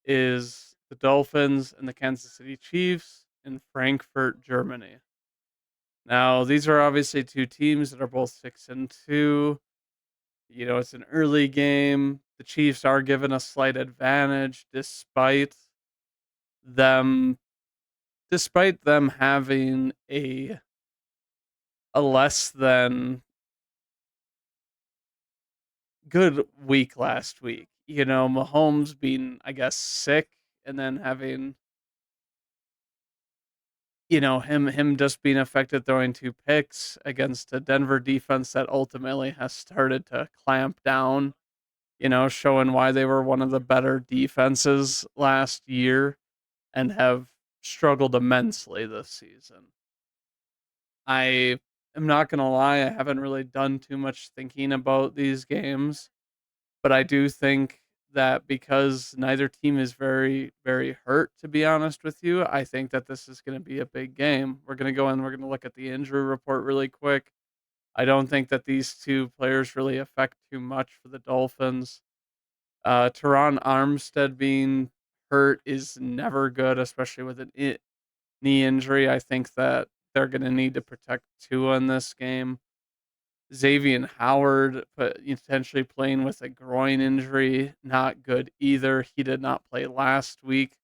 is the Dolphins and the Kansas City Chiefs in Frankfurt, Germany. Now, these are obviously two teams that are both 6-2. It's an early game. The Chiefs are given a slight advantage them despite them having a less than good week last week. Mahomes being, I guess, sick, and then having him just being affected throwing two picks against a Denver defense that ultimately has started to clamp down, showing why they were one of the better defenses last year and have struggled immensely this season. I am not going to lie, I haven't really done too much thinking about these games, but I do think that because neither team is very, very hurt, to be honest with you, I think that this is going to be a big game. We're going to go in, we're going to look at the injury report really quick. I don't think that these two players really affect too much for the Dolphins. Teron Armstead being hurt is never good, especially with an knee injury. I think that they're going to need to protect Tua in this game. Xavier Howard potentially playing with a groin injury, not good either. He did not play last week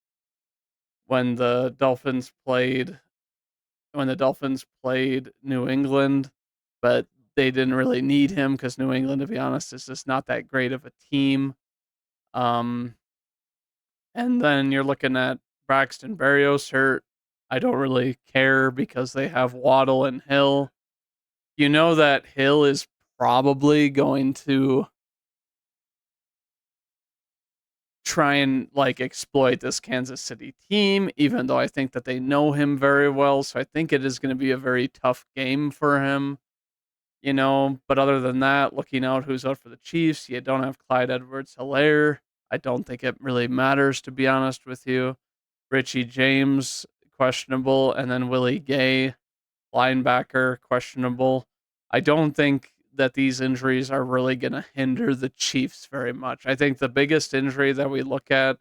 when the Dolphins played New England, but they didn't really need him because New England, to be honest, is just not that great of a team. Um, and then you're looking at Braxton Berrios hurt. I don't really care because they have Waddle and Hill. You know that Hill is probably going to try and exploit this Kansas City team, even though I think that they know him very well. So I think it is going to be a very tough game for him, But other than that, looking out who's out for the Chiefs, you don't have Clyde Edwards Hilaire. I don't think it really matters, to be honest with you. Richie James, questionable, and then Willie Gay, linebacker, questionable. I don't think that these injuries are really going to hinder the Chiefs very much. I think the biggest injury that we look at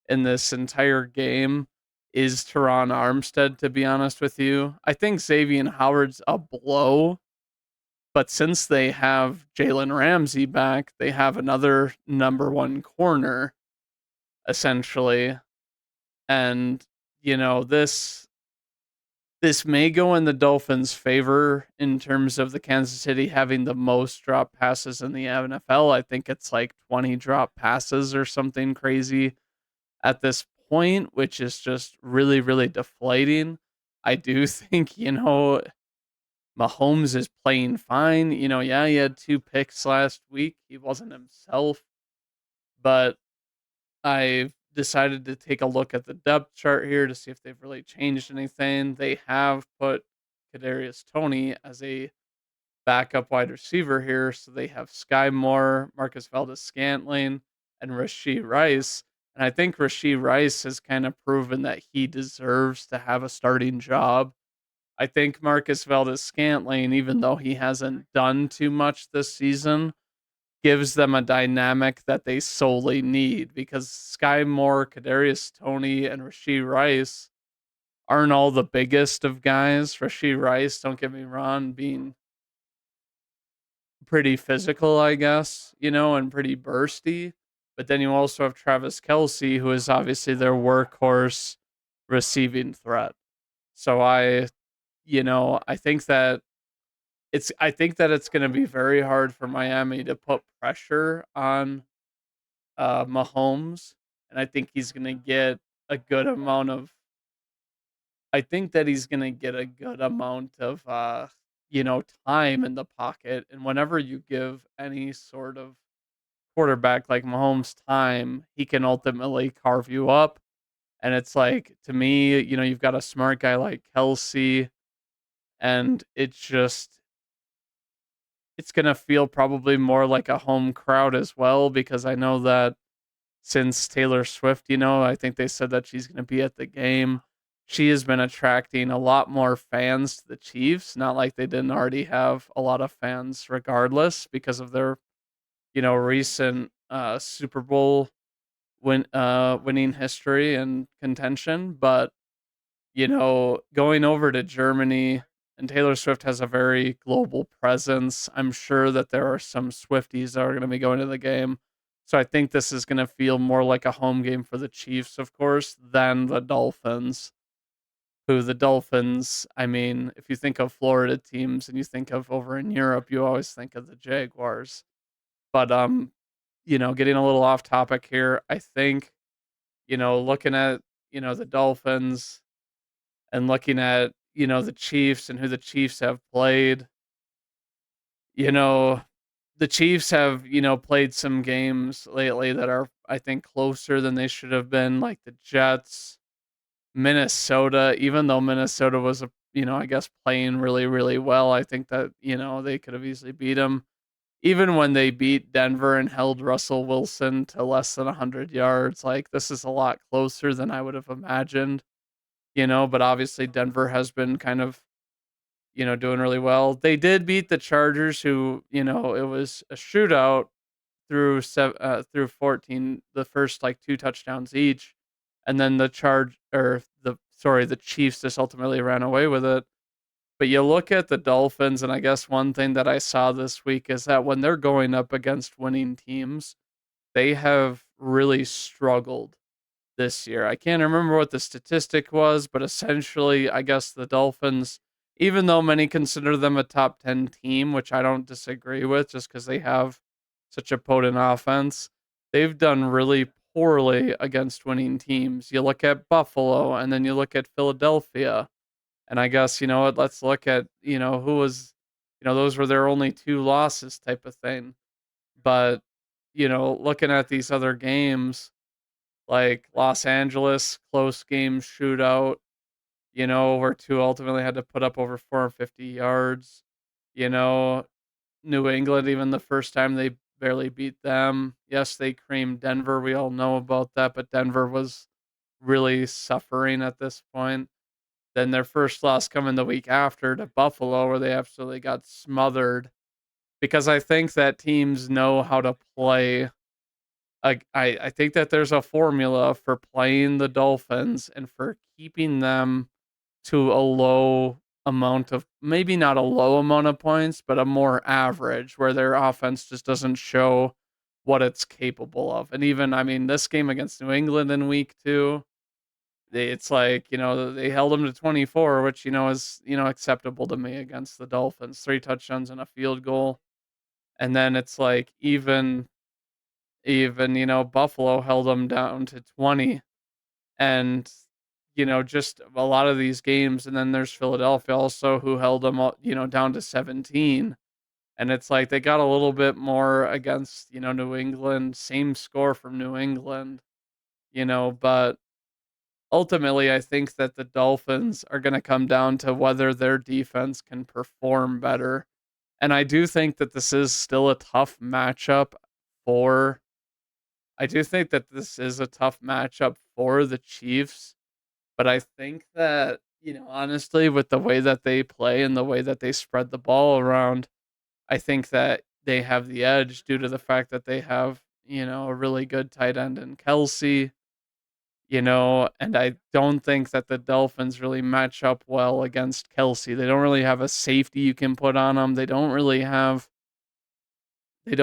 in this entire game is Teron Armstead, to be honest with you. I think Xavier Howard's a blow, but since they have Jalen Ramsey back, they have another number one corner, essentially. And, this may go in the Dolphins' favor in terms of the Kansas City having the most drop passes in the NFL. I think it's like 20 drop passes or something crazy at this point, which is just really, really deflating. I do think, Mahomes is playing fine. Yeah, he had two picks last week. He wasn't himself, but I've decided to take a look at the depth chart here to see if they've really changed anything. They have put Kadarius Toney as a backup wide receiver here, so they have Sky Moore, Marcus Valdez-Scantling, and Rashee Rice. And I think Rashee Rice has kind of proven that he deserves to have a starting job. I think Marcus Valdez-Scantling, even though he hasn't done too much this season, gives them a dynamic that they solely need because Sky Moore, Kadarius Toney, and Rashee Rice aren't all the biggest of guys. Rashee Rice, don't get me wrong, being pretty physical, I guess, and pretty bursty. But then you also have Travis Kelsey, who is obviously their workhorse receiving threat. So I think that it's going to be very hard for Miami to put pressure on Mahomes, and I think he's going to get a good amount of. I think that he's going to get a good amount of, time in the pocket. And whenever you give any sort of quarterback like Mahomes time, he can ultimately carve you up. And it's like to me, you've got a smart guy like Kelsey, and it's gonna feel probably more like a home crowd as well because I know that since Taylor Swift, I think they said that she's gonna be at the game. She has been attracting a lot more fans to the Chiefs, not like they didn't already have a lot of fans regardless because of their, recent Super Bowl winning history and contention, but going over to Germany, and Taylor Swift has a very global presence. I'm sure that there are some Swifties that are going to be going to the game. So I think this is going to feel more like a home game for the Chiefs, of course, than the Dolphins. The Dolphins, I mean, if you think of Florida teams and you think of over in Europe, you always think of the Jaguars. But getting a little off topic here, I think, looking at, the Dolphins and looking at, the Chiefs and who the Chiefs have played, you know, the Chiefs have, played some games lately that are, I think, closer than they should have been, like the Jets, Minnesota, even though Minnesota was, I guess playing really, really well. I think that, they could have easily beat them. Even when they beat Denver and held Russell Wilson to less than 100 yards, like this is a lot closer than I would have imagined, but obviously Denver has been kind of doing really well. They did beat the Chargers, who, it was a shootout through 14, the first like two touchdowns each, and then the Chiefs just ultimately ran away with it. But you look at the Dolphins, and I guess one thing that I saw this week is that when they're going up against winning teams, they have really struggled this year. I can't remember what the statistic was, but essentially, I guess the Dolphins, even though many consider them a top 10 team, which I don't disagree with just because they have such a potent offense, they've done really poorly against winning teams. You look at Buffalo and then you look at Philadelphia. And I guess, what, let's look at, who was, those were their only two losses type of thing. But, looking at these other games, like Los Angeles, close game shootout, where two ultimately had to put up over 450 yards. You know, New England, even the first time they barely beat them. Yes, they creamed Denver. We all know about that, but Denver was really suffering at this point. Then their first loss coming the week after to Buffalo, where they absolutely got smothered. Because I think that teams know how to play. I think that there's a formula for playing the Dolphins and for keeping them to a low amount of, maybe not a low amount of points, but a more average where their offense just doesn't show what it's capable of. And even, I mean, this game against New England in week 2, it's like, they held them to 24, which, is, acceptable to me against the Dolphins. 3 touchdowns and a field goal. And then it's like even, Buffalo held them down to 20, and, just a lot of these games, and then there's Philadelphia also who held them, down to 17, and it's like they got a little bit more against, New England, same score from New England, but ultimately I think that the Dolphins are gonna come down to whether their defense can perform better, and I do think that this is still a tough matchup for I do think that this is a tough matchup for the Chiefs, but I think that, honestly, with the way that they play and the way that they spread the ball around, I think that they have the edge due to the fact that they have, a really good tight end in Kelsey, and I don't think that the Dolphins really match up well against Kelsey. They don't really have a safety you can put on them. They don't really have a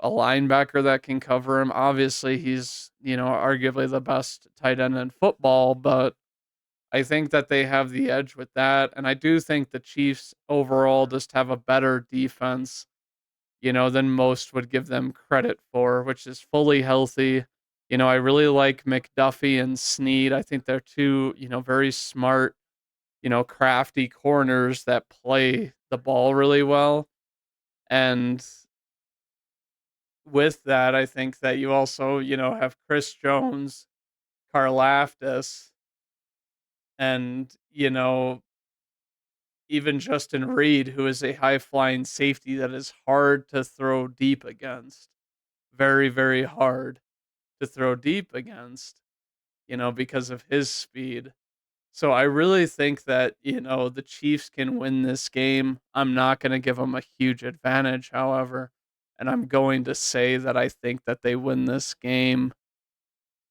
linebacker that can cover him. Obviously, he's, arguably the best tight end in football, but I think that they have the edge with that. And I do think the Chiefs overall just have a better defense, than most would give them credit for, which is fully healthy. I really like McDuffie and Snead. I think they're two, very smart, crafty corners that play the ball really well. And with that, I think that you also, have Chris Jones, Karlaftis, and, even Justin Reed, who is a high flying safety that is hard to throw deep against. Very, very hard to throw deep against, because of his speed. So I really think that, the Chiefs can win this game. I'm not going to give them a huge advantage, however, and I'm going to say that I think that they win this game.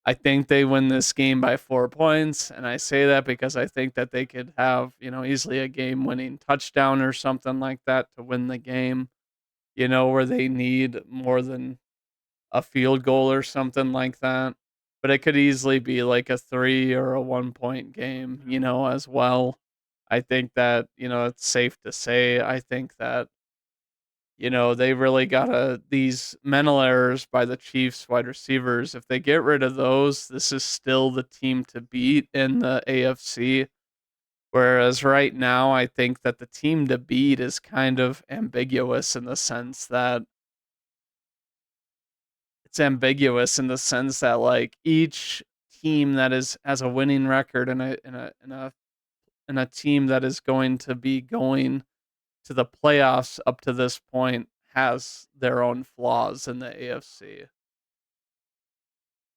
I think they win this game by 4 points, and I say that because I think that they could have, easily a game-winning touchdown or something like that to win the game, where they need more than a field goal or something like that. But it could easily be like a 3 or a 1-point game, as well. I think that, it's safe to say, I think that, they really gotta these mental errors by the Chiefs wide receivers, if they get rid of those, this is still the team to beat in the AFC. Whereas right now, I think that the team to beat is kind of ambiguous in the sense that like each team that is has a winning record and a team that is going to be going to the playoffs up to this point has their own flaws in the AFC.